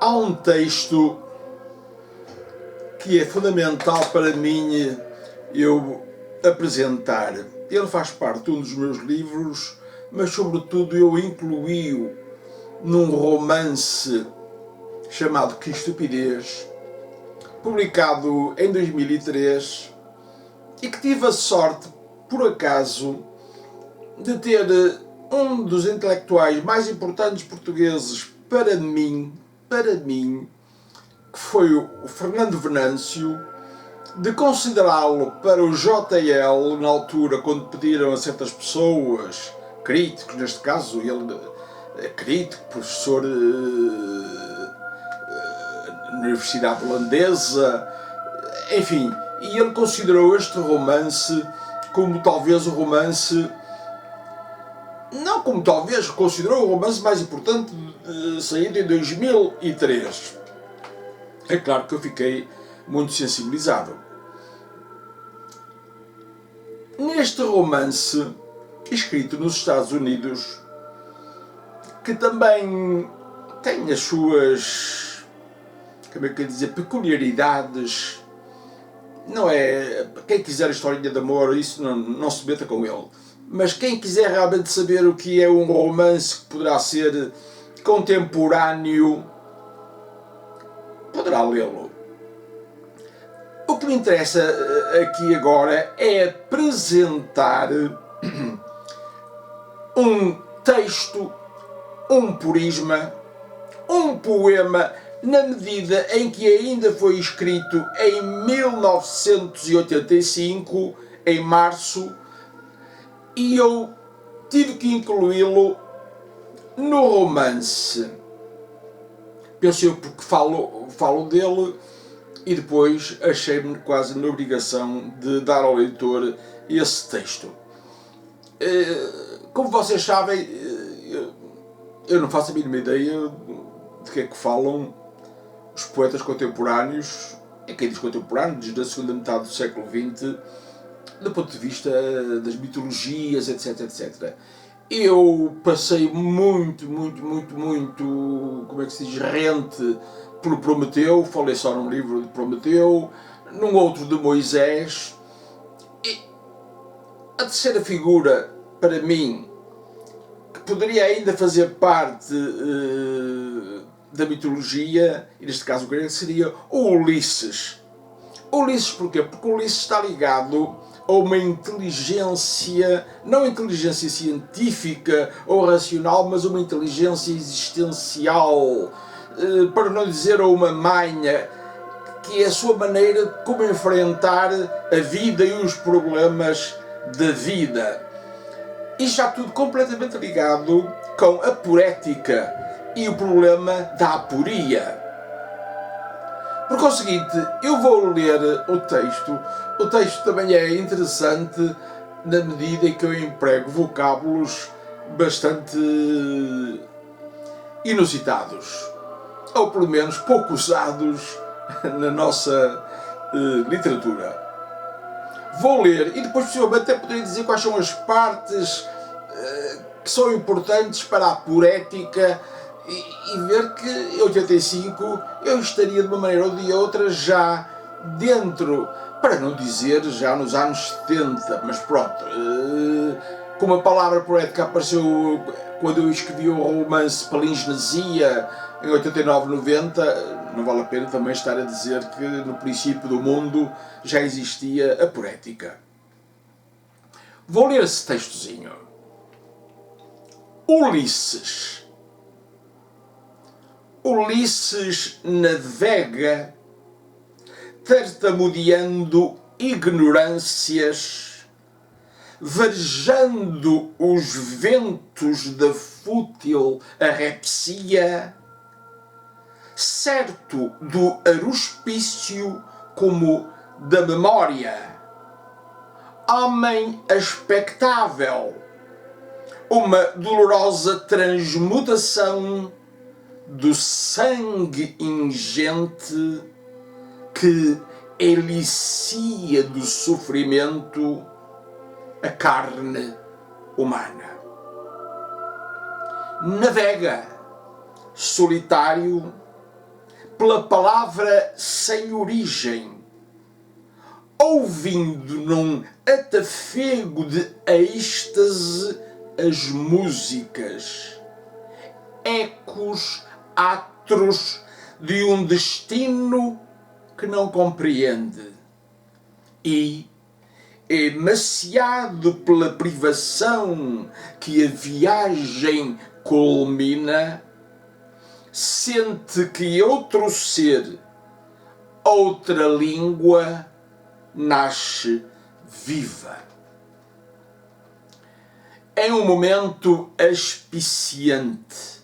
Há um texto que é fundamental para mim eu apresentar. Ele faz parte de um dos meus livros, mas sobretudo eu incluí-o num romance chamado Que Estupidez, publicado em 2003, e que tive a sorte, por acaso, de ter um dos intelectuais mais importantes portugueses para mim, que foi o Fernando Venâncio, de considerá-lo para o JL, na altura, quando pediram a certas pessoas, críticos, neste caso, ele é crítico, professor na Universidade Holandesa, enfim, e ele considerou este romance como talvez o romance, não como talvez, considerou o romance mais importante saído em 2003. É claro que eu fiquei muito sensibilizado. Neste romance, escrito nos Estados Unidos, que também tem as suas, como é que eu ia dizer, peculiaridades, não é, quem quiser a historinha de amor, isso não se meta com ele, mas quem quiser realmente saber o que é um romance que poderá ser contemporâneo, poderá lê-lo. O que me interessa aqui agora é apresentar um texto, um porisma, um poema, na medida em que ainda foi escrito em 1985, em março, e eu tive que incluí-lo no romance. Penso eu porque falo dele, e depois achei-me quase na obrigação de dar ao leitor esse texto. Como vocês sabem, eu não faço a mínima ideia de que é que falam os poetas contemporâneos, e quem diz contemporâneo, desde a segunda metade do século XX, do ponto de vista das mitologias, etc, etc. Eu passei muito, como é que se diz, rente pelo Prometeu, falei só num livro de Prometeu, num outro de Moisés, e a terceira figura, para mim, que poderia ainda fazer parte da mitologia, e neste caso o grego, seria o Ulisses. Ulisses porquê? Porque o Ulisses está ligado a uma inteligência, não inteligência científica ou racional, mas uma inteligência existencial, para não dizer a uma manha, que é a sua maneira de como enfrentar a vida e os problemas da vida. E está tudo completamente ligado com a poética e o problema da aporia. Por conseguinte, eu vou ler o texto. O texto também é interessante na medida em que eu emprego vocábulos bastante inusitados, ou pelo menos pouco usados na nossa literatura. Vou ler e depois possivelmente até poderia dizer quais são as partes que são importantes para a poética e ver que em 85 eu estaria de uma maneira ou de outra já dentro, para não dizer já nos anos 70, mas pronto, como a palavra poética apareceu quando eu escrevi o romance Palingenesia em 89, 90, não vale a pena também estar a dizer que no princípio do mundo já existia a poética. Vou ler esse textozinho. Ulisses navega tartamudeando ignorâncias, varejando os ventos da fútil arrepsia, certo do aruspício como da memória, homem expectável, uma dolorosa transmutação do sangue ingente que elicia do sofrimento a carne humana. Navega solitário pela palavra sem origem, ouvindo num atafego de êxtase as músicas, ecos atros de um destino que não compreende, e, emaciado pela privação que a viagem culmina, sente que outro ser, outra língua, nasce viva. É um momento auspiciante,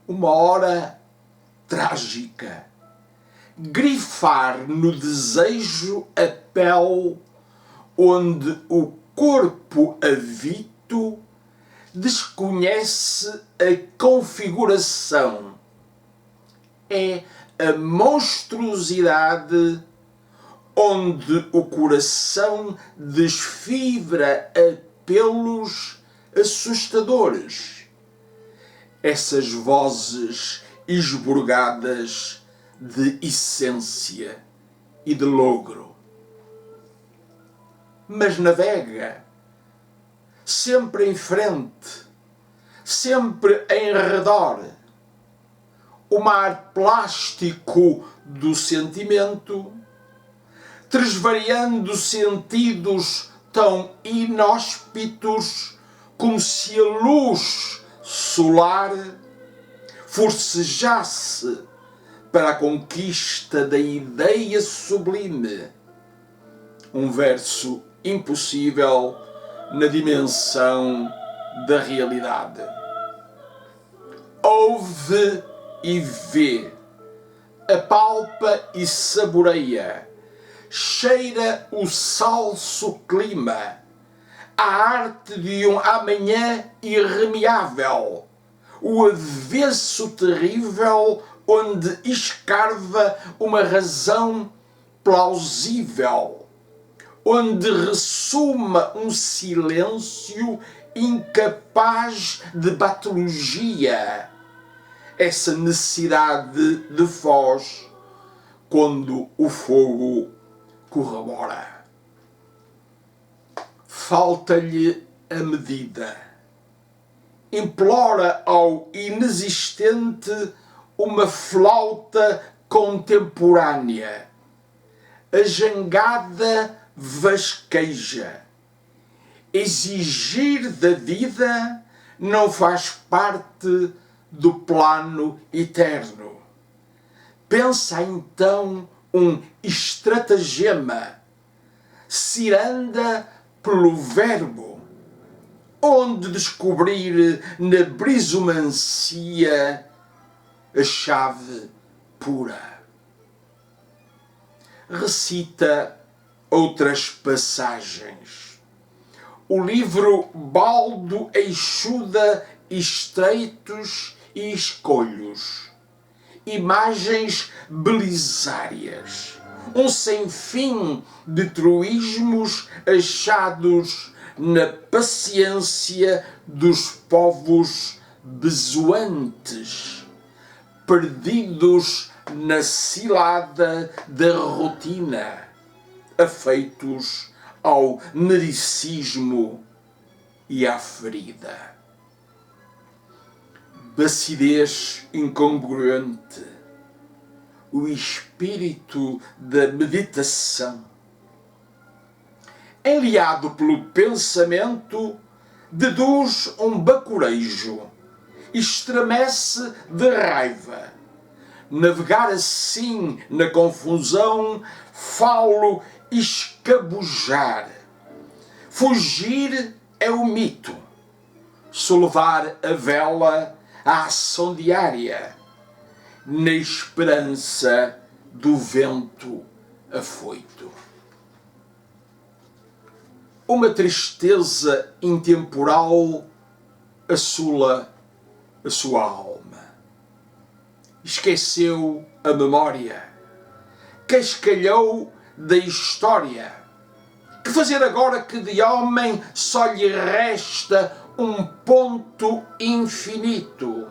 uma hora trágica. Grifar no desejo a pele onde o corpo avito desconhece a configuração. É a monstruosidade onde o coração desfibra apelos assustadores. Essas vozes esburgadas de essência e de logro. Mas navega, sempre em frente, sempre em redor. O mar plástico do sentimento, tresvariando sentidos tão inóspitos como se a luz solar forcejasse para a conquista da ideia sublime. Um verso impossível na dimensão da realidade. Ouve e vê, apalpa e saboreia, cheira o salso clima, a arte de um amanhã irremediável, o avesso terrível onde escarva uma razão plausível, onde ressuma um silêncio incapaz de patologia, essa necessidade de voz quando o fogo corrobora. Falta-lhe a medida. Implora ao inexistente uma flauta contemporânea. A jangada vasqueja. Exigir da vida não faz parte do plano eterno. Pensa então um estratagema, ciranda pelo verbo, onde descobrir na brisomancia a chave pura. Recita outras passagens. O livro baldo exuda estreitos e escolhos, imagens belisárias, um sem fim de truísmos achados na paciência dos povos bezoantes, perdidos na cilada da rotina, afeitos ao nericismo e à ferida. Bacidez incongruente, o espírito da meditação, enliado pelo pensamento, deduz um bacurejo, estremece de raiva. Navegar assim na confusão, falo escabujar. Fugir é o mito, solvar a vela a ação diária, na esperança do vento afoito. Uma tristeza intemporal assola a sua alma. Esqueceu a memória, cascalhou da história. Que fazer agora que de homem só lhe resta um ponto infinito,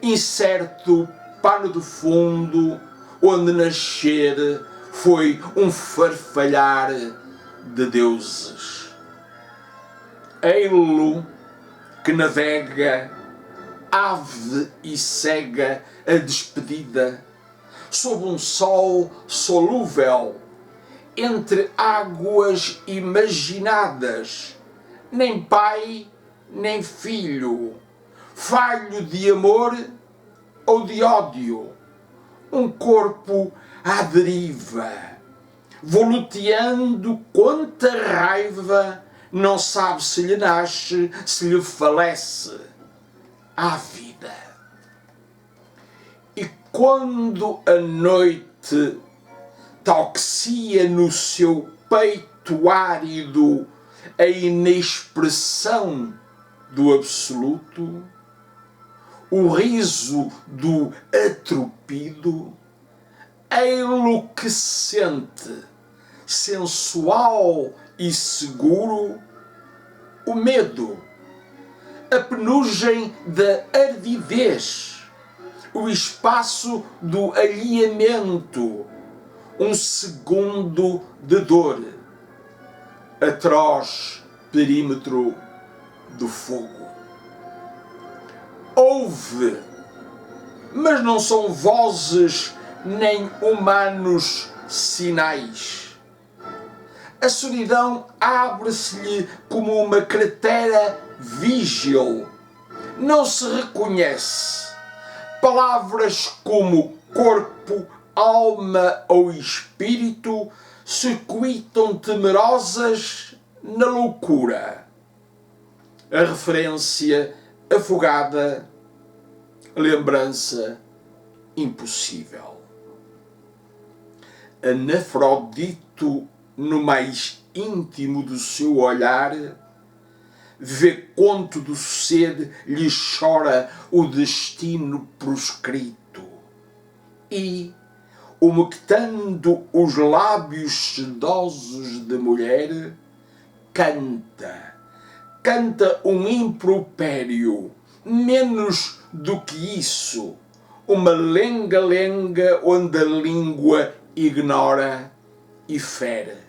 incerto pano de fundo onde nascer foi um farfalhar de deuses. Ei-lo que navega, ave e cega, a despedida, sob um sol solúvel, entre águas imaginadas, nem pai, nem filho, falho de amor ou de ódio, um corpo à deriva, voluteando quanta raiva, não sabe se lhe nasce, se lhe falece à vida. E quando a noite toxia no seu peito árido a inexpressão do absoluto, o riso do atrupido, ei-lo que sente, sensual e seguro, o medo, a penugem da ardidez, o espaço do alheamento, um segundo de dor, atroz perímetro do fogo. Ouve, mas não são vozes nem humanos sinais. A solidão abre-se-lhe como uma cratera vígil. Não se reconhece. Palavras como corpo, alma ou espírito circuitam temerosas na loucura. A referência afogada, lembrança impossível. Anafrodito, no mais íntimo do seu olhar, vê quanto do ser lhe chora o destino proscrito e, umectando os lábios sedosos de mulher, canta um impropério, menos do que isso, uma lenga-lenga onde a língua ignora e fere.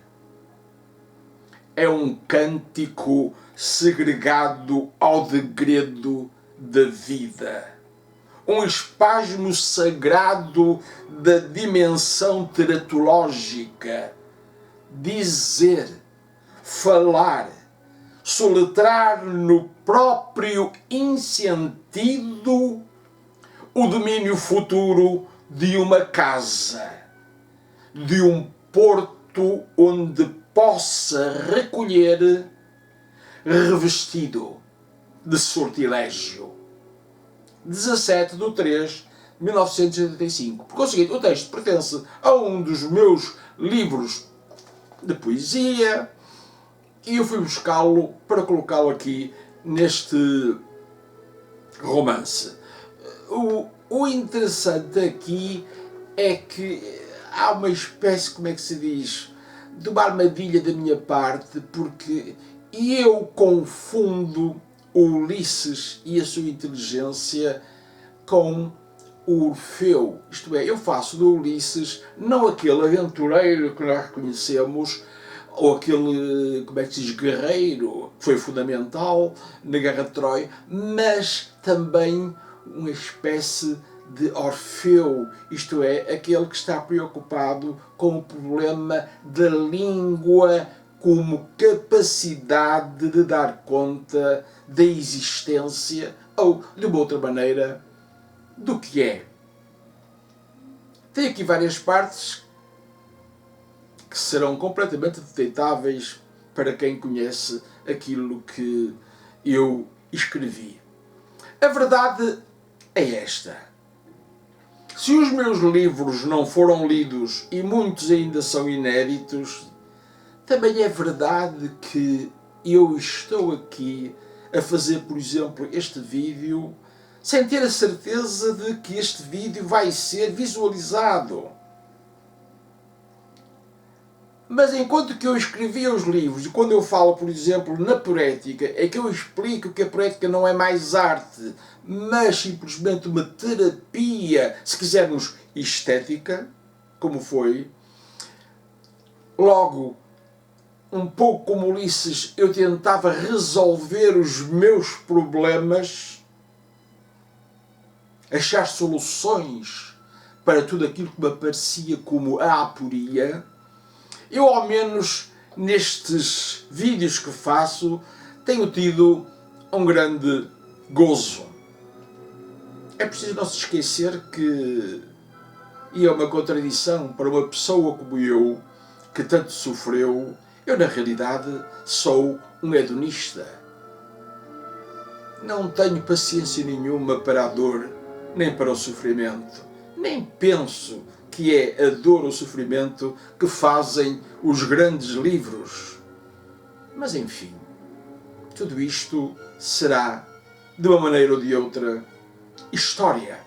É um cântico segregado ao degredo da vida, um espasmo sagrado da dimensão teratológica, dizer, falar, soletrar no próprio insentido o domínio futuro de uma casa, de um porto onde possa recolher, revestido de sortilégio. 17/3/1985. Porque é o seguinte, o texto pertence a um dos meus livros de poesia e eu fui buscá-lo para colocá-lo aqui neste romance. O interessante aqui é que há uma espécie, como é que se diz, de uma armadilha da minha parte, porque eu confundo o Ulisses e a sua inteligência com o Orfeu. Isto é, eu faço do Ulisses não aquele aventureiro que nós conhecemos, ou aquele, como é que se diz, guerreiro, que foi fundamental na Guerra de Troia, mas também uma espécie de Orfeu, isto é, aquele que está preocupado com o problema da língua como capacidade de dar conta da existência, ou, de uma outra maneira, do que é. Tem aqui várias partes que serão completamente detectáveis para quem conhece aquilo que eu escrevi. A verdade é esta. Se os meus livros não foram lidos e muitos ainda são inéditos, também é verdade que eu estou aqui a fazer, por exemplo, este vídeo sem ter a certeza de que este vídeo vai ser visualizado. Mas enquanto que eu escrevia os livros, e quando eu falo, por exemplo, na poética, é que eu explico que a poética não é mais arte, mas simplesmente uma terapia, se quisermos, estética, como foi. Logo, um pouco como Ulisses, eu tentava resolver os meus problemas, achar soluções para tudo aquilo que me aparecia como a aporia. Eu, ao menos nestes vídeos que faço, tenho tido um grande gozo. É preciso não se esquecer que, e é uma contradição para uma pessoa como eu, que tanto sofreu, eu na realidade sou um hedonista. Não tenho paciência nenhuma para a dor, nem para o sofrimento. Nem penso que é a dor ou o sofrimento que fazem os grandes livros. Mas enfim, tudo isto será, de uma maneira ou de outra, história.